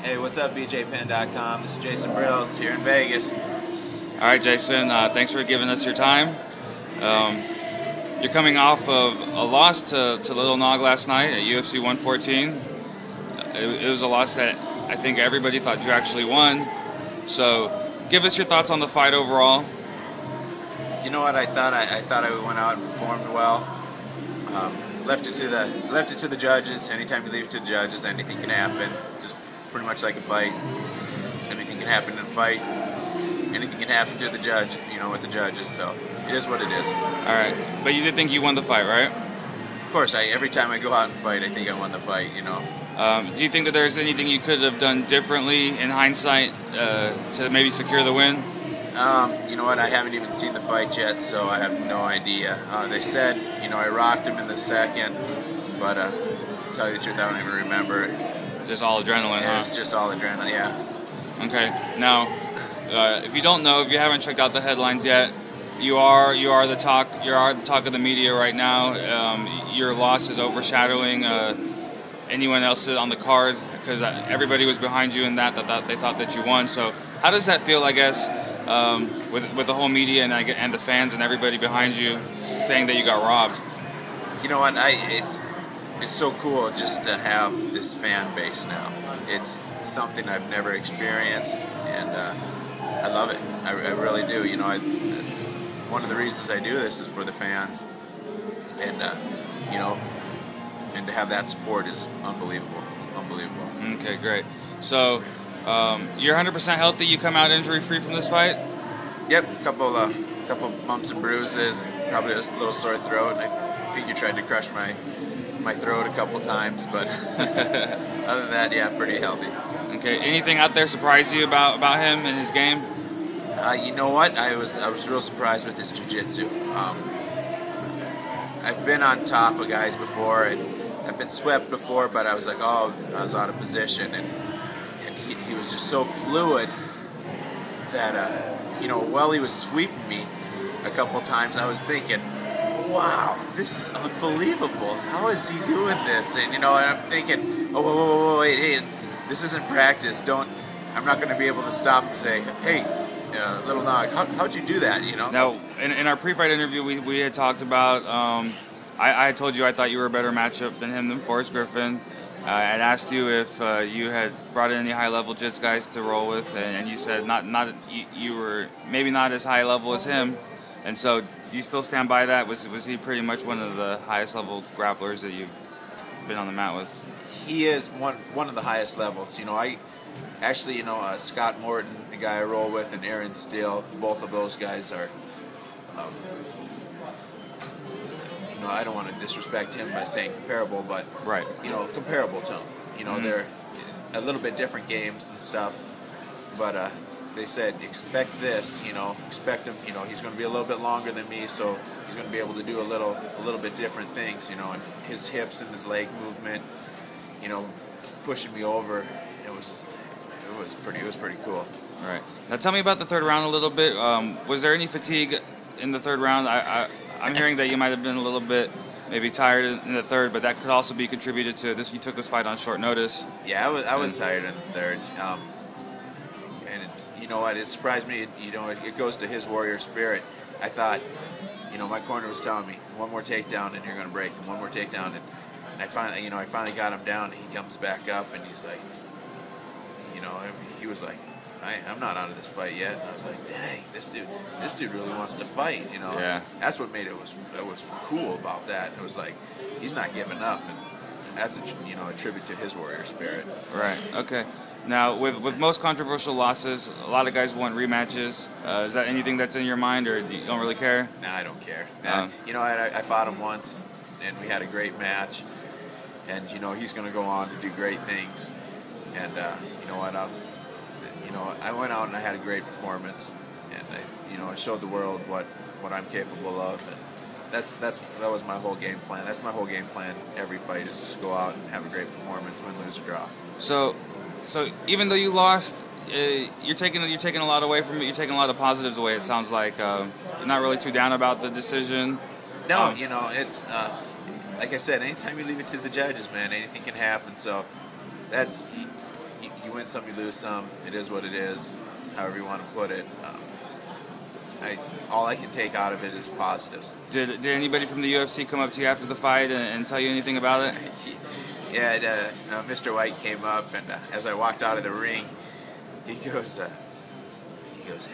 Hey, what's up, BJPen.com? This is Jason Brilz here in Vegas. All right, Jason, thanks for giving us your time. You're coming off of a loss to Little Nog last night at UFC 114. It was a loss that I think everybody thought you actually won. So give us your thoughts on the fight overall. You know what? I thought I went out and performed well. Left it to the judges. Anytime you leave it to the judges, anything can happen. Just pretty much like a fight. Anything can happen in a fight. Anything can happen to the judge, with the judges. So it is what it is. All right, but you did think you won the fight, right? Of course, every time I go out and fight, I think I won the fight. Do you think that there's anything you could have done differently in hindsight to maybe secure the win? You know what? I haven't even seen the fight yet, so I have no idea. They said, I rocked him in the second, but to tell you the truth, I don't even remember. Just all adrenaline, It huh? was just all adrenaline, yeah. Okay. Now, if you don't know, if you haven't checked out the headlines yet, you are the talk of the media right now. Your loss is overshadowing anyone else on the card because everybody was behind you in that they thought that you won. So how does that feel, I guess, with the whole media and the fans and everybody behind you saying that you got robbed? You know what? It's so cool just to have this fan base now. It's something I've never experienced, and I love it. I really do. It's one of the reasons I do this is for the fans, and and to have that support is unbelievable. Okay, great. So you're 100% healthy. You come out injury-free from this fight? Yep, couple bumps and bruises, probably a little sore throat. And I think you tried to crush my throat a couple times, but other than that, yeah, pretty healthy. Okay. Anything out there surprise you about him and his game? You know what? I was real surprised with his jiu-jitsu. I've been on top of guys before, and I've been swept before, but I was like, I was out of position, and he was just so fluid that while he was sweeping me a couple times, I was thinking, wow, this is unbelievable. How is he doing this? And and I'm thinking, oh, wait, hey, this isn't practice. I'm not going to be able to stop and say, hey, Little Nog, how'd you do that? Now, in our pre-fight interview, we had talked about. I had told you I thought you were a better matchup than Forrest Griffin. I had asked you if you had brought in any high-level jits guys to roll with, and you said you were maybe not as high level as him. And so, do you still stand by that? Was he pretty much one of the highest level grapplers that you've been on the mat with? He is one of the highest levels. I actually, Scott Morton, the guy I roll with, and Aaron Steele, both of those guys are. I don't want to disrespect him by saying comparable, but right. Comparable to him. They're a little bit different games and stuff, but they said expect this. Expect him. He's going to be a little bit longer than me, so he's going to be able to do a little bit different things. And his hips and his leg movement, pushing me over. It was pretty cool. All right. Now tell me about the third round a little bit. Was there any fatigue in the third round? I'm hearing that you might have been a little bit maybe tired in the third, but that could also be contributed to this. You took this fight on short notice. Yeah, I was tired in the third. And you know what? It surprised me. It goes to his warrior spirit. I thought, my corner was telling me one more takedown and you're going to break him. One more takedown, and I finally got him down. And he comes back up and he's like, he was like, I'm not out of this fight yet. And I was like, dang, this dude really wants to fight, Yeah. That's what made it was cool about that. It was like, he's not giving up, and that's a tribute to his warrior spirit. Right. Okay. Now, with most controversial losses, a lot of guys want rematches. Is that anything that's in your mind, or you don't really care? Nah, I don't care. I fought him once, and we had a great match, and he's going to go on to do great things, and you know what? I went out and I had a great performance, and I showed the world what I'm capable of, and that was my whole game plan. That's my whole game plan. Every fight is just go out and have a great performance, win, lose, or draw. So even though you lost, you're taking a lot away from it. You're taking a lot of positives away. It sounds like you're not really too down about the decision. No, it's like I said. Anytime you leave it to the judges, man, anything can happen. So you you win some, you lose some. It is what it is, however you want to put it. All I can take out of it is positives. Did anybody from the UFC come up to you after the fight and tell you anything about it? Yeah, Mr. White came up, and as I walked out of the ring, he goes,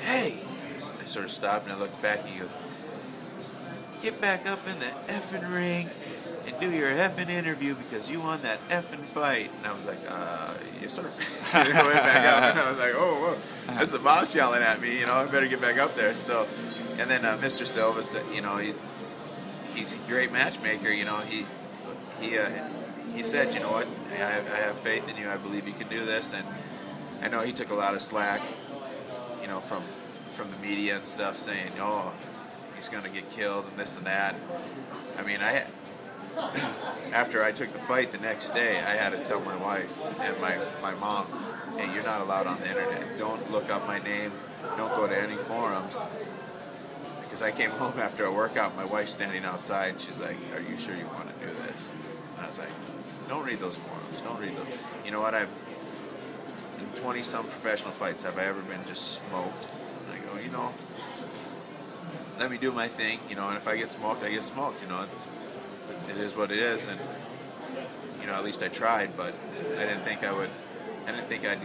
"Hey!" I sort of stopped and I looked back, and he goes, "Get back up in the effing ring and do your effing interview because you won that effing fight." And I was like, "Yes, sir." And I went back up, and I was like, "Oh, whoa, that's the boss yelling at me. I better get back up there." So, and then Mr. Silva said, he's a great matchmaker. He said, "You know what? I have faith in you. I believe you can do this." And I know he took a lot of slack, from the media and stuff, saying, "Oh, he's going to get killed and this and that." I mean, after I took the fight the next day, I had to tell my wife and my mom, "Hey, you're not allowed on the internet. Don't look up my name. Don't go to any forums." Because I came home after a workout, my wife's standing outside, and she's like, "Are you sure you want to do this?" And I was like, "Don't read those forums. Don't read those." You know what? In 20-some professional fights, have I ever been just smoked? And I go, let me do my thing, and if I get smoked, I get smoked. It is what it is, and at least I tried, but I didn't think I would. I didn't think I'd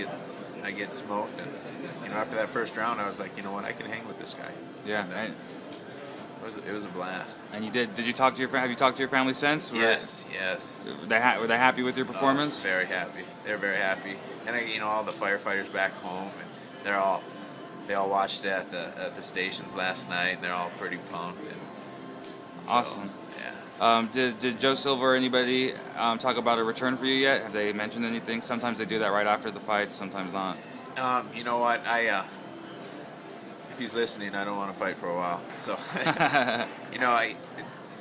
get smoked, and after that first round, I was like, you know what, I can hang with this guy. Yeah. And, it was a blast. And you did? Did you talk to your have you talked to your family since? Yes. Were they happy with your performance? Oh, very happy. They're very happy, and all the firefighters back home, and they all watched it at the stations last night, and they're all pretty pumped. And so, awesome. Yeah. Did Joe Silva or anybody talk about a return for you yet? Have they mentioned anything? Sometimes they do that right after the fight, sometimes not. You know what? If he's listening, I don't want to fight for a while. So,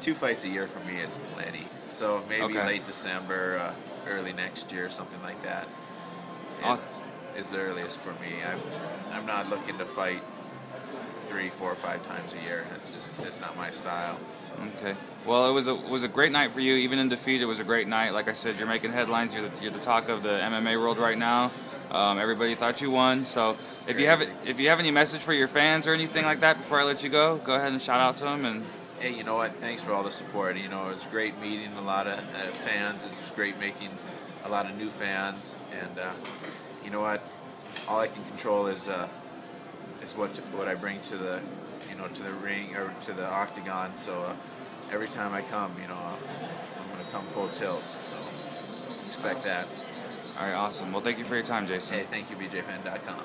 2 fights a year for me is plenty. So maybe late December, early next year, something like that is the earliest for me. I'm not looking to fight 3, 4, 5 times a year. It's not my style. Okay. Well, it was a great night for you. Even in defeat, it was a great night. Like I said, you're making headlines. You're the talk of the MMA world right now. Everybody thought you won. So if you have any message for your fans or anything like that before I let you go ahead and shout out to them. And hey, you know what? Thanks for all the support. It was great meeting a lot of fans. It's great making a lot of new fans. And you know what? All I can control is what I bring to the to the ring or to the octagon. So every time I come, I'm going to come full tilt. So expect that. All right, awesome. Well, thank you for your time, Jason. Hey, thank you, BJFan.com.